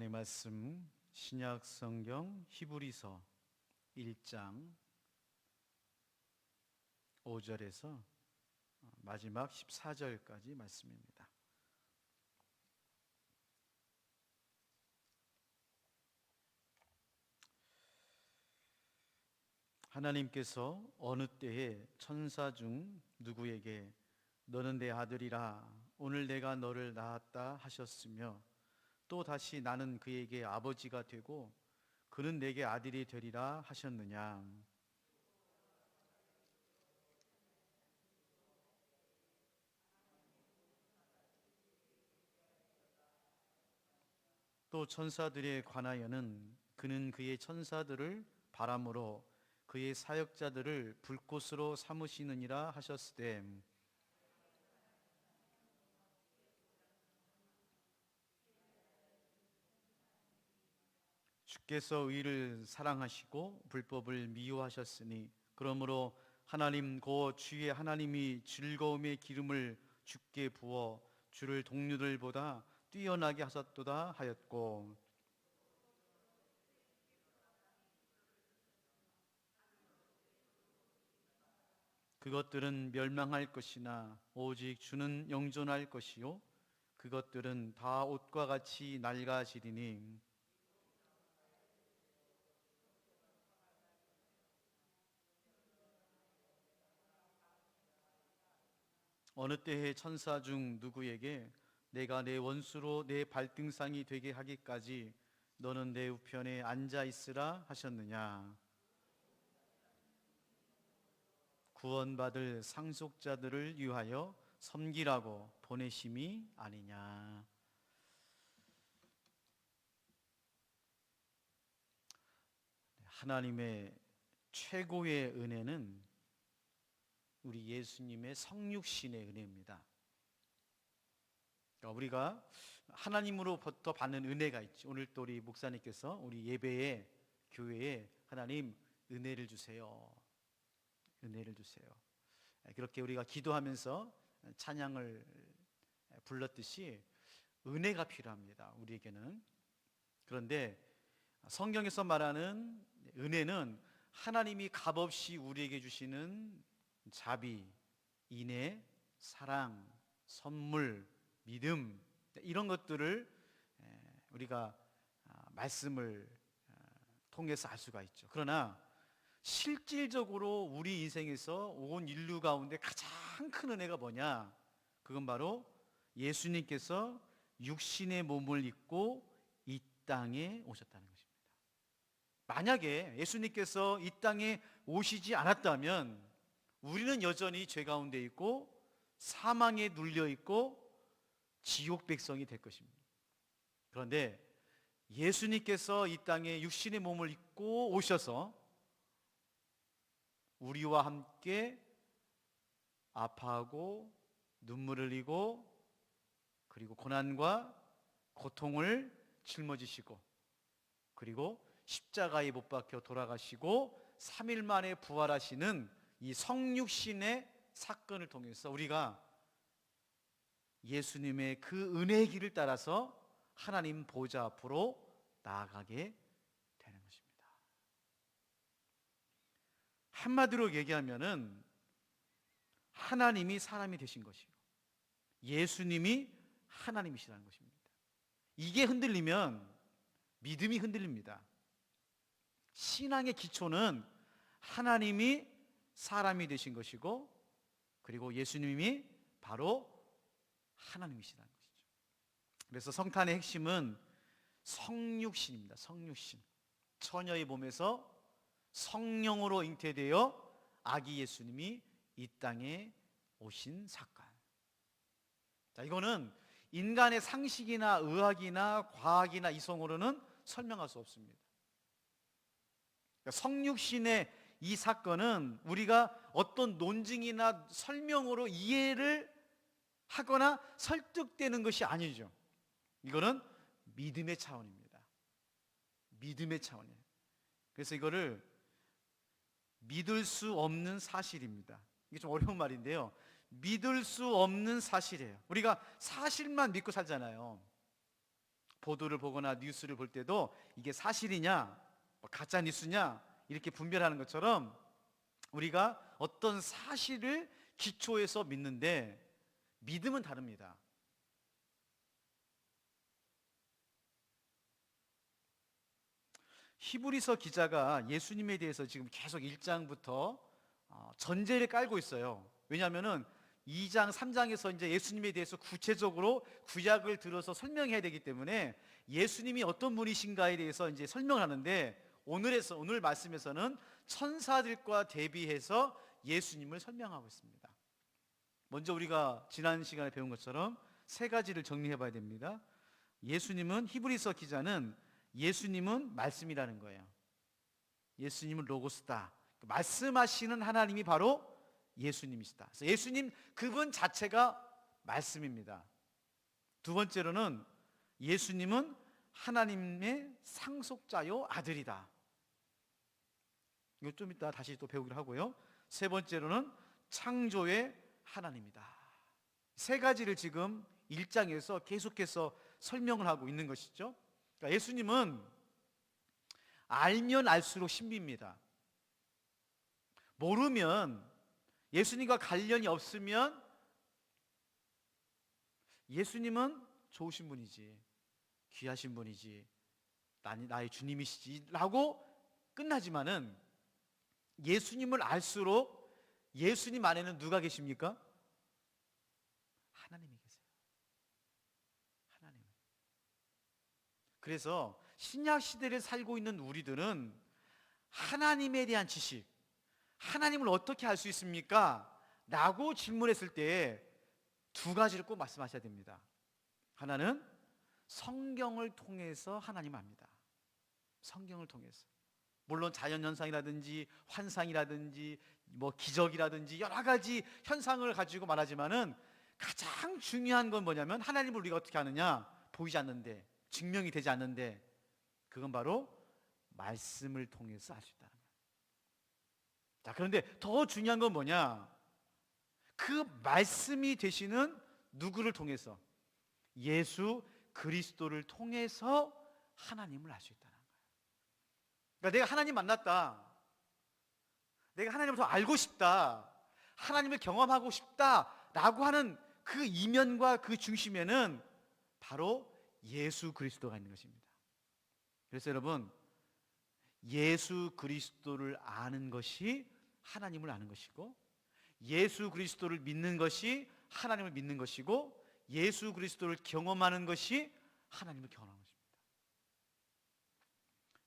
하나님의 말씀 신약 성경 히브리서 1장 5절에서 마지막 14절까지 말씀입니다. 하나님께서 어느 때에 천사 중 누구에게 너는 내 아들이라 오늘 내가 너를 낳았다 하셨으며 또 다시 나는 그에게 아버지가 되고 그는 내게 아들이 되리라 하셨느냐? 또 천사들에 관하여는 그는 그의 천사들을 바람으로 그의 사역자들을 불꽃으로 삼으시느니라 하셨으되 주께서 의를 사랑하시고 불법을 미워하셨으니 그러므로 하나님 곧 주의 하나님이 즐거움의 기름을 주께 부어 주를 동료들보다 뛰어나게 하셨도다 하였고 그것들은 멸망할 것이나 오직 주는 영존할 것이요 그것들은 다 옷과 같이 낡아지리니 어느 때에 천사 중 누구에게 내가 내 원수로 내 발등상이 되게 하기까지 너는 내 우편에 앉아 있으라 하셨느냐? 구원받을 상속자들을 위하여 섬기라고 보내심이 아니냐? 하나님의 최고의 은혜는 우리 예수님의 성육신의 은혜입니다. 그러니까 우리가 하나님으로부터 받는 은혜가 있죠. 오늘 또 우리 목사님께서 우리 예배에 교회에 하나님 은혜를 주세요. 은혜를 주세요. 그렇게 우리가 기도하면서 찬양을 불렀듯이 은혜가 필요합니다. 우리에게는. 그런데 성경에서 말하는 은혜는 하나님이 값없이 우리에게 주시는 자비, 인애, 사랑, 선물, 믿음 이런 것들을 우리가 말씀을 통해서 알 수가 있죠. 그러나 실질적으로 우리 인생에서 온 인류 가운데 가장 큰 은혜가 뭐냐? 그건 바로 예수님께서 육신의 몸을 입고 이 땅에 오셨다는 것입니다. 만약에 예수님께서 이 땅에 오시지 않았다면 우리는 여전히 죄 가운데 있고 사망에 눌려 있고 지옥 백성이 될 것입니다. 그런데 예수님께서 이 땅에 육신의 몸을 입고 오셔서 우리와 함께 아파하고 눈물을 흘리고 그리고 고난과 고통을 짊어지시고 그리고 십자가에 못 박혀 돌아가시고 3일 만에 부활하시는 이 성육신의 사건을 통해서 우리가 예수님의 그 은혜의 길을 따라서 하나님 보좌 앞으로 나아가게 되는 것입니다. 한마디로 얘기하면은 하나님이 사람이 되신 것이고 예수님이 하나님이시라는 것입니다. 이게 흔들리면 믿음이 흔들립니다. 신앙의 기초는 하나님이 사람이 되신 것이고 그리고 예수님이 바로 하나님이시라는 것이죠. 그래서 성탄의 핵심은 성육신입니다. 성육신. 처녀의 몸에서 성령으로 잉태되어 아기 예수님이 이 땅에 오신 사건. 자, 이거는 인간의 상식이나 의학이나 과학이나 이성으로는 설명할 수 없습니다. 그러니까 성육신의 이 사건은 우리가 어떤 논증이나 설명으로 이해를 하거나 설득되는 것이 아니죠. 이거는 믿음의 차원입니다. 믿음의 차원이에요. 그래서 이거를 믿을 수 없는 사실입니다. 이게 좀 어려운 말인데요. 믿을 수 없는 사실이에요. 우리가 사실만 믿고 살잖아요. 보도를 보거나 뉴스를 볼 때도 이게 사실이냐 가짜 뉴스냐 이렇게 분별하는 것처럼 우리가 어떤 사실을 기초해서 믿는데 믿음은 다릅니다. 히브리서 기자가 예수님에 대해서 지금 계속 1장부터 전제를 깔고 있어요. 왜냐하면은 2장, 3장에서 이제 예수님에 대해서 구체적으로 구약을 들어서 설명해야 되기 때문에 예수님이 어떤 분이신가에 대해서 이제 설명을 하는데 오늘 말씀에서는 천사들과 대비해서 예수님을 설명하고 있습니다. 먼저 우리가 지난 시간에 배운 것처럼 세 가지를 정리해 봐야 됩니다. 히브리서 기자는 예수님은 말씀이라는 거예요. 예수님은 로고스다. 말씀하시는 하나님이 바로 예수님이시다. 그래서 예수님 그분 자체가 말씀입니다. 두 번째로는 예수님은 하나님의 상속자요 아들이다. 이거 좀 이따 다시 또 배우기로 하고요. 세 번째로는 창조의 하나님이다. 세 가지를 지금 1장에서 계속해서 설명을 하고 있는 것이죠. 그러니까 예수님은 알면 알수록 신비입니다. 모르면, 예수님과 관련이 없으면 예수님은 좋으신 분이지, 귀하신 분이지, 나의 주님이시지 라고 끝나지만은 예수님을 알수록 예수님 안에는 누가 계십니까? 하나님이 계세요. 하나님. 그래서 신약 시대를 살고 있는 우리들은 하나님에 대한 지식, 하나님을 어떻게 알 수 있습니까? 라고 질문했을 때 두 가지를 꼭 말씀하셔야 됩니다. 하나는 성경을 통해서 하나님을 압니다. 성경을 통해서. 물론 자연현상이라든지 환상이라든지 기적이라든지 여러 가지 현상을 가지고 말하지만은 가장 중요한 건 뭐냐면 하나님을 우리가 어떻게 아느냐? 보이지 않는데, 증명이 되지 않는데, 그건 바로 말씀을 통해서 알 수 있다는 거예요. 자, 그런데 더 중요한 건 뭐냐? 그 말씀이 되시는 누구를 통해서? 예수 그리스도를 통해서 하나님을 알 수 있다는 거예요. 그러니까 내가 하나님 만났다, 내가 하나님을 더 알고 싶다, 하나님을 경험하고 싶다라고 하는 그 이면과 그 중심에는 바로 예수 그리스도가 있는 것입니다. 그래서 여러분, 예수 그리스도를 아는 것이 하나님을 아는 것이고, 예수 그리스도를 믿는 것이 하나님을 믿는 것이고, 예수 그리스도를 경험하는 것이 하나님을 경험하는 것입니다.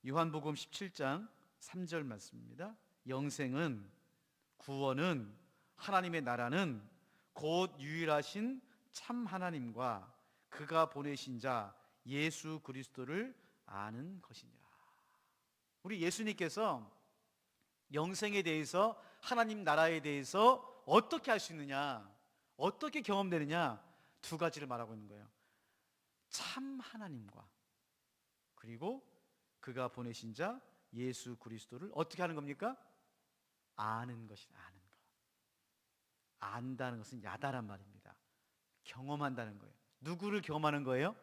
요한복음 17장 3절 말씀입니다. 영생은, 구원은, 하나님의 나라는 곧 유일하신 참 하나님과 그가 보내신 자 예수 그리스도를 아는 것이니라. 우리 예수님께서 영생에 대해서, 하나님 나라에 대해서 어떻게 알 수 있느냐, 어떻게 경험되느냐, 두 가지를 말하고 있는 거예요. 참 하나님과, 그리고 그가 보내신 자 예수 그리스도를 어떻게 하는 겁니까? 아는 것이다. 아는 것. 안다는 것은 야다란 말입니다. 경험한다는 거예요. 누구를 경험하는 거예요?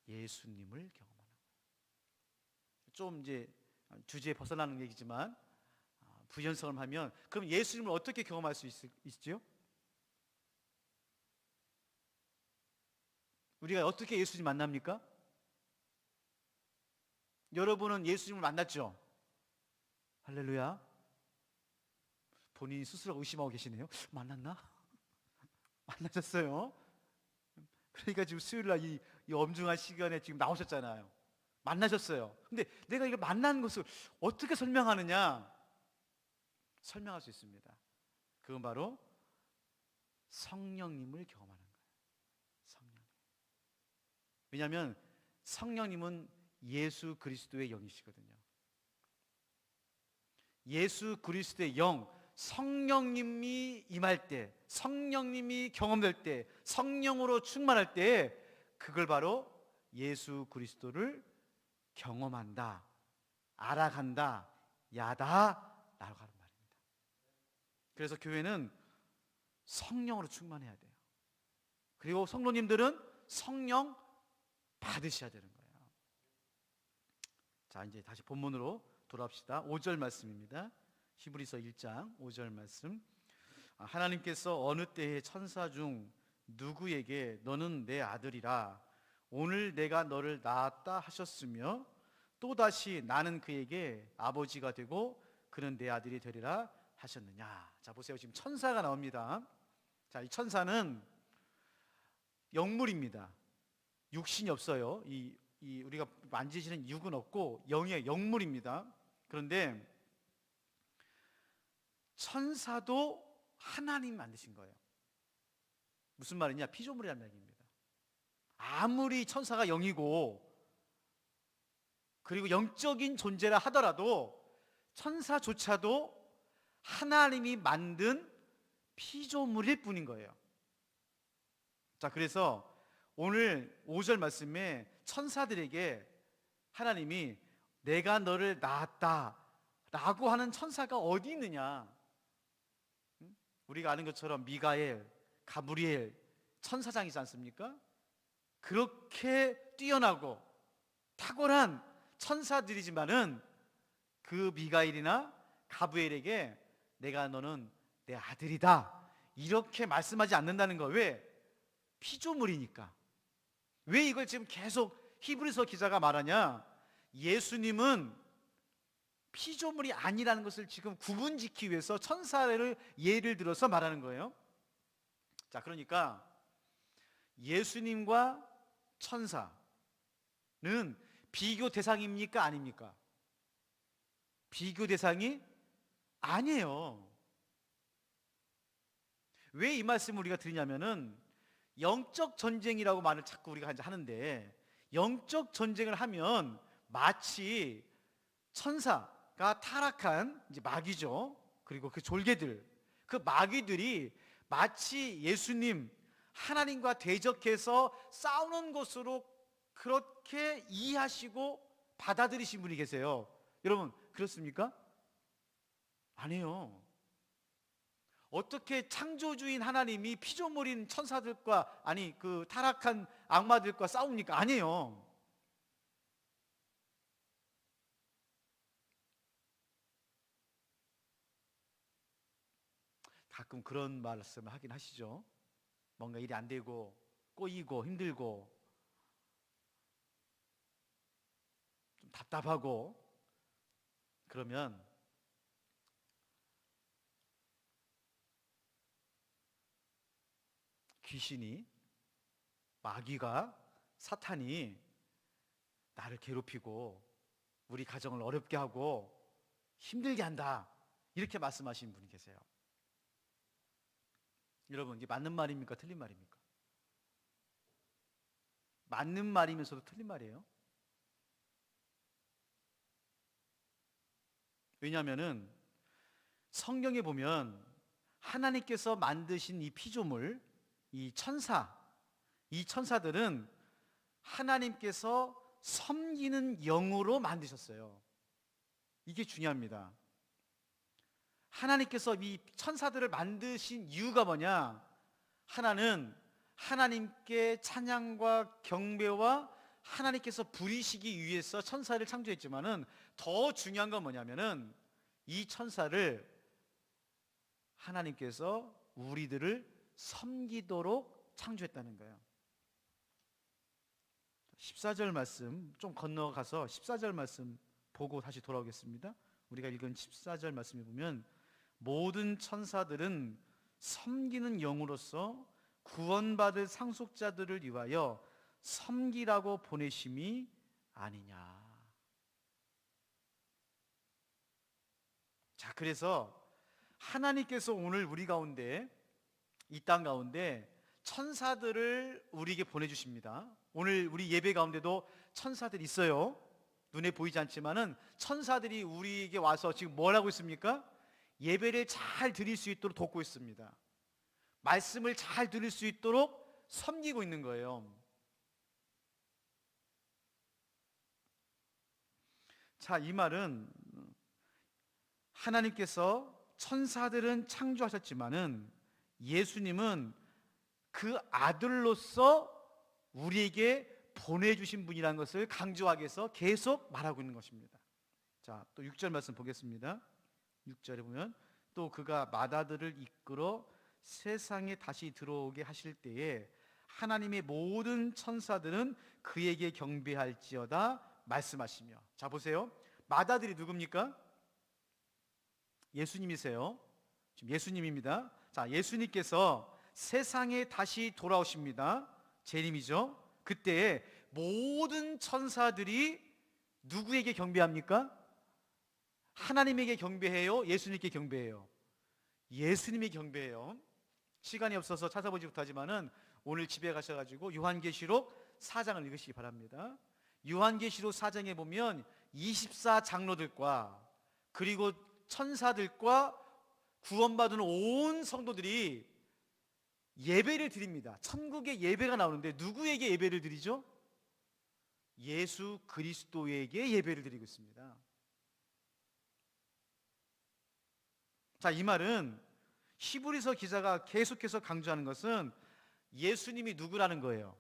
예수님을 경험하는 거예요. 좀 이제 주제에 벗어나는 얘기지만 부연성을 하면, 그럼 예수님을 어떻게 경험할 수 있죠? 우리가 어떻게 예수님 만납니까? 여러분은 예수님을 만났죠? 할렐루야. 본인이 스스로 의심하고 계시네요. 만났나? 만나셨어요? 그러니까 지금 수요일날 이 엄중한 시간에 지금 나오셨잖아요. 만나셨어요. 근데 내가 이걸 만난 것을 어떻게 설명하느냐? 설명할 수 있습니다. 그건 바로 성령님을 경험하는 거예요. 성령님. 왜냐하면 성령님은 예수 그리스도의 영이시거든요. 예수 그리스도의 영, 성령님이 임할 때, 성령님이 경험될 때, 성령으로 충만할 때, 그걸 바로 예수 그리스도를 경험한다, 알아간다, 야다라고 하는 말입니다. 그래서 교회는 성령으로 충만해야 돼요. 그리고 성도님들은 성령 받으셔야 되는 거예요. 자, 이제 다시 본문으로 돌아옵시다. 5절 말씀입니다. 히브리서 1장 5절 말씀. 하나님께서 어느 때에 천사 중 누구에게 너는 내 아들이라 오늘 내가 너를 낳았다 하셨으며 또다시 나는 그에게 아버지가 되고 그는 내 아들이 되리라 하셨느냐. 자, 보세요. 지금 천사가 나옵니다. 자, 이 천사는 영물입니다. 육신이 없어요. 우리가 만지시는 육은 없고 영의 영물입니다. 그런데 천사도 하나님 만드신 거예요. 무슨 말이냐? 피조물이라는 얘기입니다. 아무리 천사가 영이고 그리고 영적인 존재라 하더라도 천사조차도 하나님이 만든 피조물일 뿐인 거예요. 자, 그래서 오늘 5절 말씀에 천사들에게 하나님이 내가 너를 낳았다 라고 하는 천사가 어디 있느냐? 우리가 아는 것처럼 미가엘, 가브리엘 천사장이지 않습니까? 그렇게 뛰어나고 탁월한 천사들이지만은 그 미가엘이나 가브리엘에게 내가 너는 내 아들이다 이렇게 말씀하지 않는다는 거. 왜? 피조물이니까. 왜 이걸 지금 계속 히브리서 기자가 말하냐? 예수님은 피조물이 아니라는 것을 지금 구분짓기 위해서 천사를 예를 들어서 말하는 거예요. 자, 그러니까 예수님과 천사는 비교 대상입니까? 아닙니까? 비교 대상이 아니에요. 왜 이 말씀을 우리가 드리냐면은 영적 전쟁이라고 말을 자꾸 우리가 하는데, 영적 전쟁을 하면 마치 천사가 타락한 이제 마귀죠. 그리고 그 졸개들, 그 마귀들이 마치 예수님 하나님과 대적해서 싸우는 것으로 그렇게 이해하시고 받아들이신 분이 계세요. 여러분 그렇습니까? 아니에요. 어떻게 창조주인 하나님이 피조물인 천사들과, 아니 그 타락한 악마들과 싸웁니까? 아니에요. 가끔 그런 말씀을 하긴 하시죠. 뭔가 일이 안 되고 꼬이고 힘들고 좀 답답하고 그러면 귀신이, 마귀가, 사탄이 나를 괴롭히고 우리 가정을 어렵게 하고 힘들게 한다 이렇게 말씀하시는 분이 계세요. 여러분 이게 맞는 말입니까? 틀린 말입니까? 맞는 말이면서도 틀린 말이에요. 왜냐하면은 성경에 보면 하나님께서 만드신 이 피조물, 이 천사들은 하나님께서 섬기는 영으로 만드셨어요. 이게 중요합니다. 하나님께서 이 천사들을 만드신 이유가 뭐냐? 하나는 하나님께 찬양과 경배와 하나님께서 부리시기 위해서 천사를 창조했지만은 더 중요한 건 뭐냐면은 이 천사를 하나님께서 우리들을 섬기도록 창조했다는 거예요. 14절 말씀 좀 건너가서 14절 말씀 보고 다시 돌아오겠습니다. 우리가 읽은 14절 말씀에 보면 모든 천사들은 섬기는 영으로서 구원받을 상속자들을 위하여 섬기라고 보내심이 아니냐. 자, 그래서 하나님께서 오늘 우리 가운데, 이 땅 가운데 천사들을 우리에게 보내주십니다. 오늘 우리 예배 가운데도 천사들이 있어요. 눈에 보이지 않지만은 천사들이 우리에게 와서 지금 뭘 하고 있습니까? 예배를 잘 드릴 수 있도록 돕고 있습니다. 말씀을 잘 들을 수 있도록 섬기고 있는 거예요. 자, 이 말은 하나님께서 천사들은 창조하셨지만은 예수님은 그 아들로서 우리에게 보내주신 분이라는 것을 강조하기 위해서 계속 말하고 있는 것입니다. 자, 또 6절 말씀 보겠습니다. 6절에 보면 또 그가 맏아들을 이끌어 세상에 다시 들어오게 하실 때에 하나님의 모든 천사들은 그에게 경배할지어다 말씀하시며. 자, 보세요. 맏아들이 누굽니까? 예수님이세요. 지금 예수님입니다. 자, 예수님께서 세상에 다시 돌아오십니다. 재림이죠. 그때 모든 천사들이 누구에게 경배합니까? 하나님에게 경배해요? 예수님께 경배해요? 예수님이 경배해요. 시간이 없어서 찾아보지 못하지만은 오늘 집에 가셔가지고 요한계시록 4장을 읽으시기 바랍니다. 요한계시록 4장에 보면 24장로들과 그리고 천사들과 구원받은 온 성도들이 예배를 드립니다. 천국의 예배가 나오는데 누구에게 예배를 드리죠? 예수 그리스도에게 예배를 드리고 있습니다. 자, 이 말은 히브리서 기자가 계속해서 강조하는 것은 예수님이 누구라는 거예요?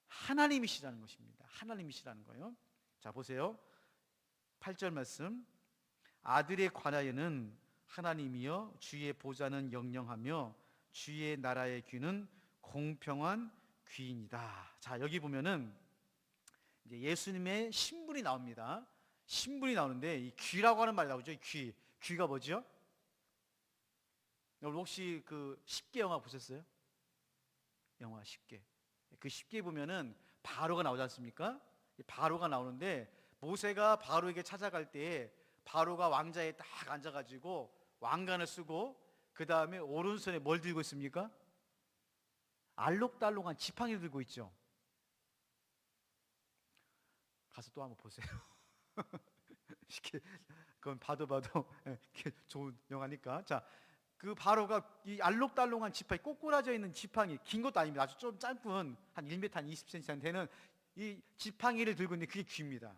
하나님이시라는 것입니다. 하나님이시라는 거예요. 자, 보세요. 8절 말씀. 아들에 관하여는 하나님이여 주의 보좌는 영영하며 주의 나라의 귀는 공평한 귀인이다. 자, 여기 보면은 이제 예수님의 신분이 나옵니다. 신분이 나오는데 이 귀라고 하는 말이 나오죠. 이 귀. 귀가 뭐죠? 여러분 혹시 그 10개 영화 보셨어요? 영화 10개. 그 10개 보면은 바로가 나오지 않습니까? 바로가 나오는데 모세가 바로에게 찾아갈 때 바로가 왕자에 딱 앉아가지고 왕관을 쓰고 그 다음에 오른손에 뭘 들고 있습니까? 알록달록한 지팡이를 들고 있죠. 가서 또 한번 보세요. 그건 봐도 좋은 영화니까. 자, 그 바로가 이 알록달록한 지팡이, 꼬꾸라져 있는 지팡이, 긴 것도 아닙니다. 아주 좀 짧은 한 1m 한 20cm 되는 이 지팡이를 들고 있는데 그게 귀입니다.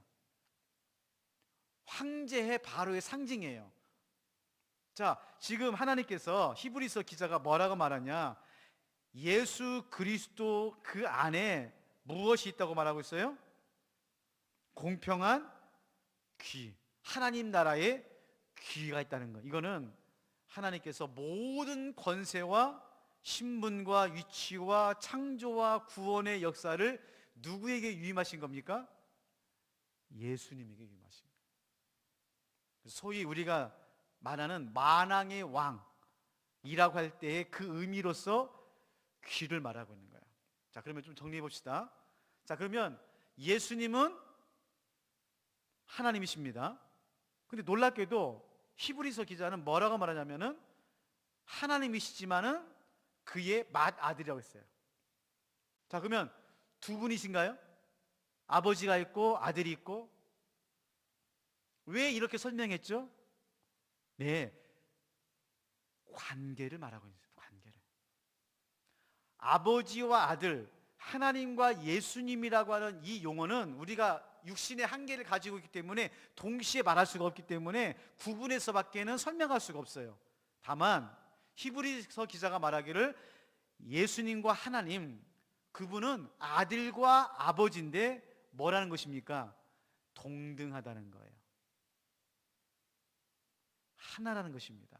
황제의 바로의 상징이에요. 자, 지금 하나님께서 히브리서 기자가 뭐라고 말하냐? 예수 그리스도 그 안에 무엇이 있다고 말하고 있어요? 공평한 귀, 하나님 나라의 귀가 있다는 거. 이거는 하나님께서 모든 권세와 신분과 위치와 창조와 구원의 역사를 누구에게 위임하신 겁니까? 예수님에게 위임하신 거예요. 소위 우리가 말하는 만왕의 왕이라고 할 때의 그 의미로서 귀를 말하고 있는 거예요. 자, 그러면 좀 정리해 봅시다. 자, 그러면 예수님은 하나님이십니다. 근데 놀랍게도 히브리서 기자는 뭐라고 말하냐면은 하나님이시지만은 그의 맏아들이라고 했어요. 자, 그러면 두 분이신가요? 아버지가 있고 아들이 있고. 왜 이렇게 설명했죠? 네, 관계를 말하고 있어요. 관계를. 아버지와 아들, 하나님과 예수님이라고 하는 이 용어는 우리가 육신의 한계를 가지고 있기 때문에 동시에 말할 수가 없기 때문에 구분해서 밖에는 설명할 수가 없어요. 다만 히브리서 기자가 말하기를 예수님과 하나님, 그분은 아들과 아버지인데 뭐라는 것입니까? 동등하다는 거예요. 하나라는 것입니다.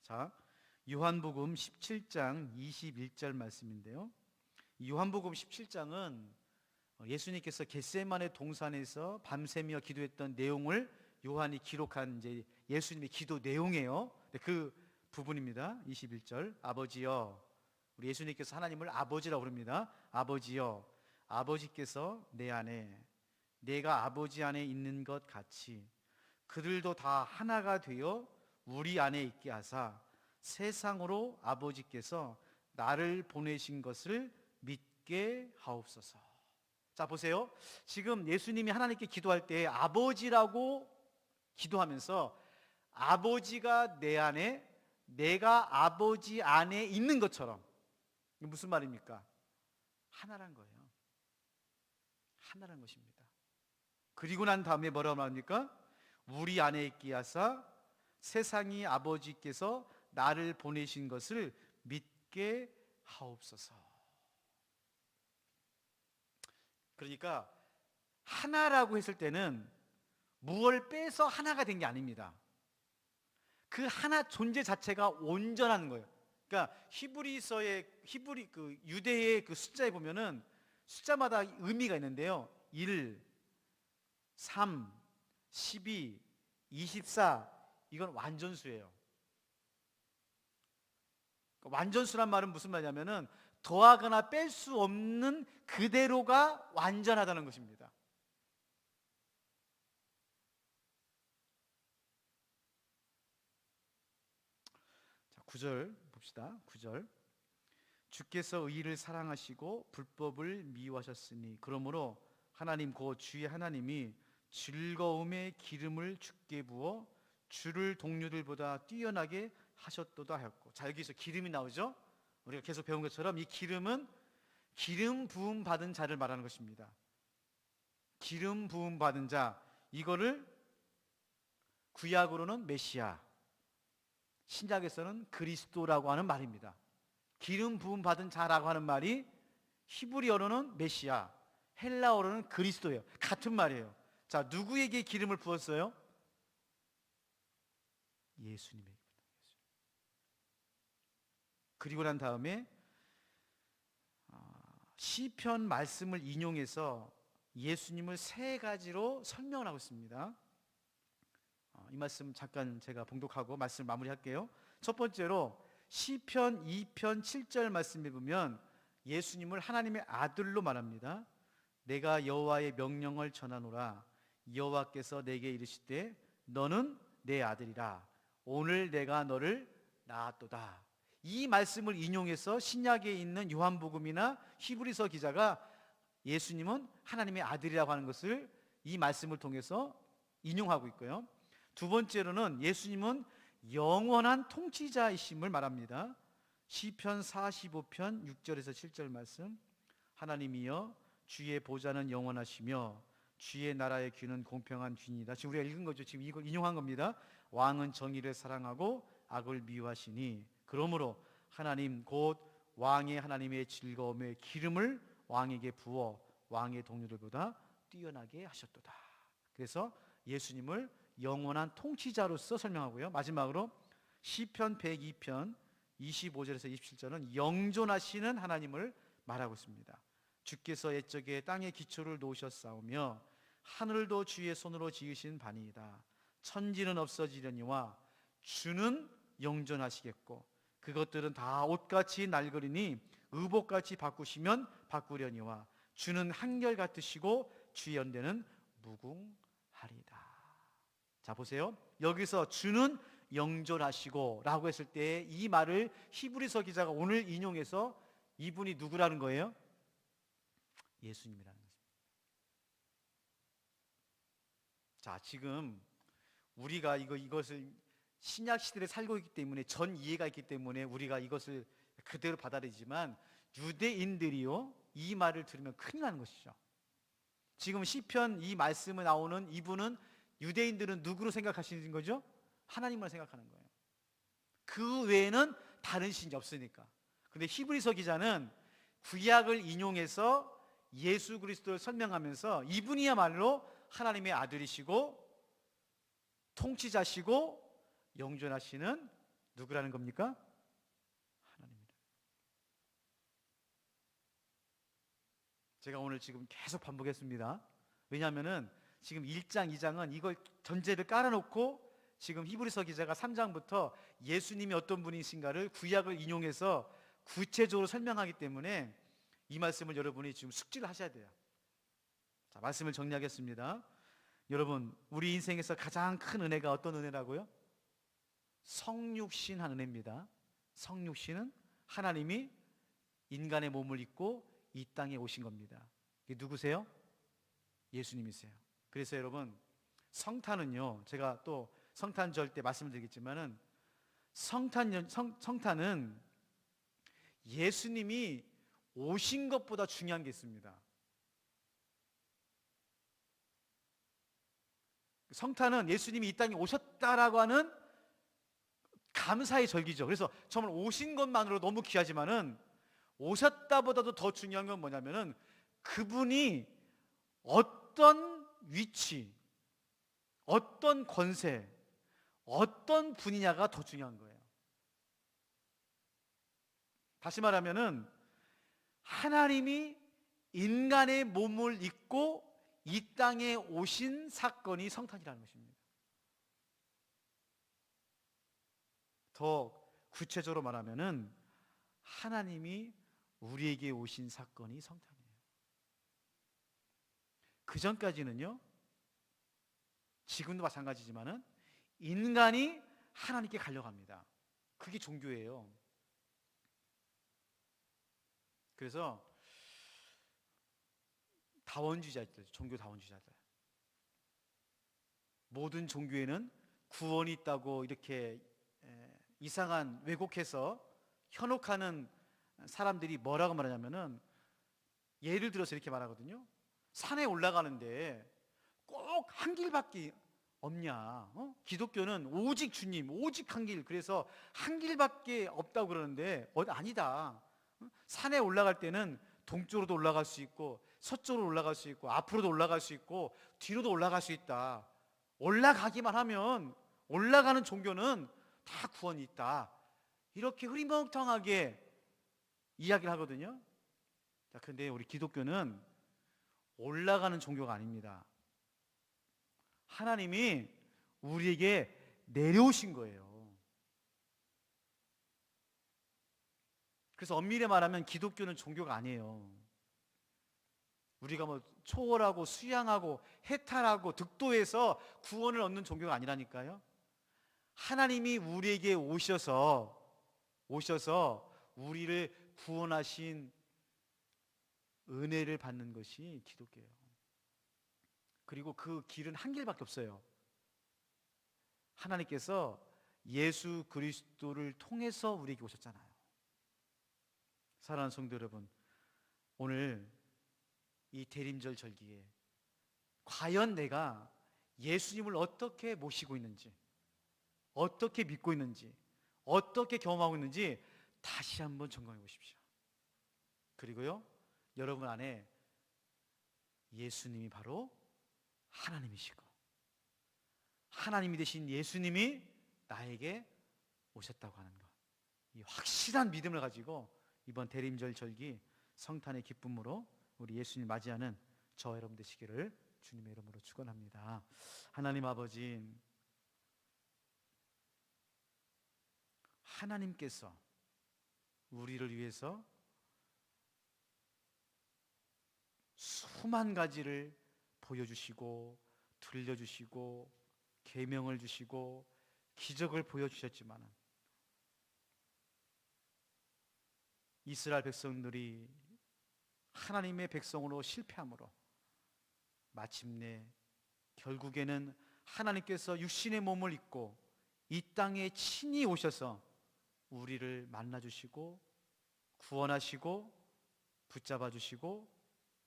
자, 요한복음 17장 21절 말씀인데요. 요한복음 17장은 예수님께서 겟세마네 동산에서 밤새며 기도했던 내용을 요한이 기록한 이제 예수님의 기도 내용이에요. 그 부분입니다. 21절. 아버지여, 우리 예수님께서 하나님을 아버지라고 부릅니다. 아버지여, 아버지께서 내 안에, 내가 아버지 안에 있는 것 같이 그들도 다 하나가 되어 우리 안에 있게 하사 세상으로 아버지께서 나를 보내신 것을 믿게 하옵소서. 자, 보세요. 지금 예수님이 하나님께 기도할 때 아버지라고 기도하면서 아버지가 내 안에, 내가 아버지 안에 있는 것처럼. 이게 무슨 말입니까? 하나란 거예요. 하나란 것입니다. 그리고 난 다음에 뭐라고 말합니까? 우리 안에 있게 하사 세상이 아버지께서 나를 보내신 것을 믿게 하옵소서. 그러니까 하나라고 했을 때는 무엇을 빼서 하나가 된 게 아닙니다. 그 하나 존재 자체가 온전한 거예요. 그러니까 그 유대의 그 숫자에 보면은 숫자마다 의미가 있는데요. 1, 3, 12, 24 이건 완전수예요. 완전수란 말은 무슨 말이냐면은 더하거나 뺄 수 없는 그대로가 완전하다는 것입니다. 자, 9절 봅시다. 9절. 주께서 의를 사랑하시고 불법을 미워하셨으니 그러므로 하나님 곧 주의 하나님이 즐거움의 기름을 주께 부어 주를 동료들보다 뛰어나게 하셨도다 하였고. 자, 여기서 기름이 나오죠. 우리가 계속 배운 것처럼 이 기름은 기름 부음 받은 자를 말하는 것입니다. 기름 부음 받은 자, 이거를 구약으로는 메시아, 신약에서는 그리스도라고 하는 말입니다. 기름 부음 받은 자라고 하는 말이 히브리어로는 메시아, 헬라어로는 그리스도예요. 같은 말이에요. 자, 누구에게 기름을 부었어요? 예수님에게. 그리고 난 다음에 시편 말씀을 인용해서 예수님을 세 가지로 설명을 하고 있습니다. 이 말씀 잠깐 제가 봉독하고 말씀을 마무리할게요. 첫 번째로 시편 2편 7절 말씀에 보면 예수님을 하나님의 아들로 말합니다. 내가 여호와의 명령을 전하노라. 여호와께서 내게 이르시되 너는 내 아들이라. 오늘 내가 너를 낳았도다. 이 말씀을 인용해서 신약에 있는 요한복음이나 히브리서 기자가 예수님은 하나님의 아들이라고 하는 것을 이 말씀을 통해서 인용하고 있고요. 두 번째로는 예수님은 영원한 통치자이심을 말합니다. 시편 45편 6절에서 7절 말씀. 하나님이여 주의 보좌는 영원하시며 주의 나라의 귀는 공평한 귀니이다. 지금 우리가 읽은 거죠. 지금 이걸 인용한 겁니다. 왕은 정의를 사랑하고 악을 미워하시니 그러므로 하나님 곧 왕의 하나님의 즐거움의 기름을 왕에게 부어 왕의 동료들보다 뛰어나게 하셨도다. 그래서 예수님을 영원한 통치자로서 설명하고요. 마지막으로 시편 102편 25절에서 27절은 영존하시는 하나님을 말하고 있습니다. 주께서 옛적에 땅의 기초를 놓으셨사오며 하늘도 주의 손으로 지으신 바니이다. 천지는 없어지려니와 주는 영존하시겠고 그것들은 다 옷같이 낡으리니 의복같이 바꾸시면 바꾸려니와 주는 한결같으시고 주의 연대는 무궁하리다. 자, 보세요. 여기서 주는 영존하시고 라고 했을 때 이 말을 히브리서 기자가 오늘 인용해서 이분이 누구라는 거예요? 예수님이라는 것입니다. 자, 지금 우리가 이것을 신약 시대에 살고 있기 때문에 전 이해가 있기 때문에 우리가 이것을 그대로 받아들이지만 유대인들이요 이 말을 들으면 큰일 나는 것이죠. 지금 시편 이 말씀에 나오는 이분은 유대인들은 누구로 생각하시는 거죠? 하나님을 생각하는 거예요. 그 외에는 다른 신이 없으니까. 근데 히브리서 기자는 구약을 인용해서 예수 그리스도를 설명하면서 이분이야말로 하나님의 아들이시고 통치자시고 영존하시는 누구라는 겁니까? 하나님입니다. 제가 오늘 지금 계속 반복했습니다. 왜냐하면은 지금 1장, 2장은 이걸 전제를 깔아놓고 지금 히브리서 기자가 3장부터 예수님이 어떤 분이신가를 구약을 인용해서 구체적으로 설명하기 때문에 이 말씀을 여러분이 지금 숙지를 하셔야 돼요. 자, 말씀을 정리하겠습니다. 여러분, 우리 인생에서 가장 큰 은혜가 어떤 은혜라고요? 성육신한 은혜입니다. 성육신은 하나님이 인간의 몸을 입고 이 땅에 오신 겁니다. 이게 누구세요? 예수님이세요. 그래서 여러분, 성탄은요, 제가 또 성탄절 때 말씀을 드리겠지만은 성탄은 예수님이 오신 것보다 중요한 게 있습니다. 성탄은 예수님이 이 땅에 오셨다라고 하는 감사의 절기죠. 그래서 정말 오신 것만으로 너무 귀하지만은 오셨다보다도 더 중요한 건 뭐냐면은 그분이 어떤 위치, 어떤 권세, 어떤 분이냐가 더 중요한 거예요. 다시 말하면은 하나님이 인간의 몸을 입고 이 땅에 오신 사건이 성탄이라는 것입니다. 더 구체적으로 말하면은 하나님이 우리에게 오신 사건이 성탄이에요. 그 전까지는요, 지금도 마찬가지지만은 인간이 하나님께 가려갑니다. 그게 종교예요. 그래서 다원주의자들, 종교 다원주의자들, 모든 종교에는 구원이 있다고 이렇게 이상한 왜곡해서 현혹하는 사람들이 뭐라고 말하냐면은, 예를 들어서 이렇게 말하거든요. 산에 올라가는데 꼭 한 길밖에 없냐? 기독교는 오직 주님, 오직 한 길. 그래서 한 길밖에 없다고 그러는데 아니다. 산에 올라갈 때는 동쪽으로도 올라갈 수 있고 서쪽으로 올라갈 수 있고 앞으로도 올라갈 수 있고 뒤로도 올라갈 수 있다. 올라가기만 하면, 올라가는 종교는 다 구원이 있다. 이렇게 흐리멍텅하게 이야기를 하거든요. 자, 근데 우리 기독교는 올라가는 종교가 아닙니다. 하나님이 우리에게 내려오신 거예요. 그래서 엄밀히 말하면 기독교는 종교가 아니에요. 우리가 뭐 초월하고 수양하고 해탈하고 득도해서 구원을 얻는 종교가 아니라니까요. 하나님이 우리에게 오셔서 우리를 구원하신 은혜를 받는 것이 기독교예요. 그리고 그 길은 한 길밖에 없어요. 하나님께서 예수 그리스도를 통해서 우리에게 오셨잖아요. 사랑하는 성도 여러분, 오늘 이 대림절 절기에 과연 내가 예수님을 어떻게 모시고 있는지, 어떻게 믿고 있는지, 어떻게 경험하고 있는지 다시 한번 점검해 보십시오. 그리고요, 여러분 안에 예수님이 바로 하나님이시고 하나님이 되신 예수님이 나에게 오셨다고 하는 것, 이 확실한 믿음을 가지고 이번 대림절 절기 성탄의 기쁨으로 우리 예수님 맞이하는 저 여러분 되시기를 주님의 이름으로 축원합니다. 하나님 아버지, 하나님께서 우리를 위해서 수만 가지를 보여주시고 들려주시고 계명을 주시고 기적을 보여주셨지만 이스라엘 백성들이 하나님의 백성으로 실패함으로 마침내 결국에는 하나님께서 육신의 몸을 입고 이 땅에 친히 오셔서 우리를 만나주시고 구원하시고 붙잡아 주시고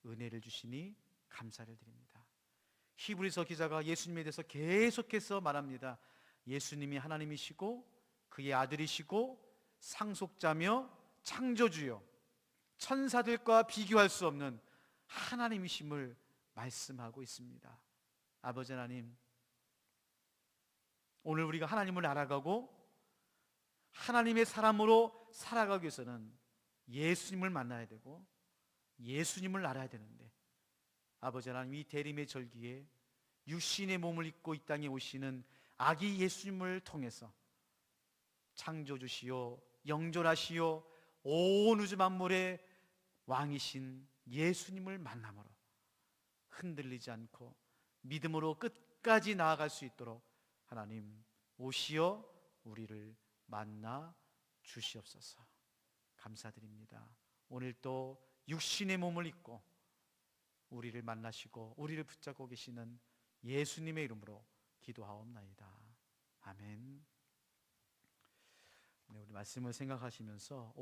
은혜를 주시니 감사를 드립니다. 히브리서 기자가 예수님에 대해서 계속해서 말합니다. 예수님이 하나님이시고 그의 아들이시고 상속자며 창조주요 천사들과 비교할 수 없는 하나님이심을 말씀하고 있습니다. 아버지 하나님, 오늘 우리가 하나님을 알아가고 하나님의 사람으로 살아가기 위해서는 예수님을 만나야 되고 예수님을 알아야 되는데, 아버지 하나님, 이 대림의 절기에 육신의 몸을 입고 이 땅에 오시는 아기 예수님을 통해서 창조주시오 영존하시오 온 우주 만물의 왕이신 예수님을 만남으로 흔들리지 않고 믿음으로 끝까지 나아갈 수 있도록 하나님 오시어 우리를 만나 주시옵소서. 감사드립니다. 오늘 또 육신의 몸을 입고 우리를 만나시고 우리를 붙잡고 계시는 예수님의 이름으로 기도하옵나이다. 아멘. 네, 우리 말씀을 생각하시면서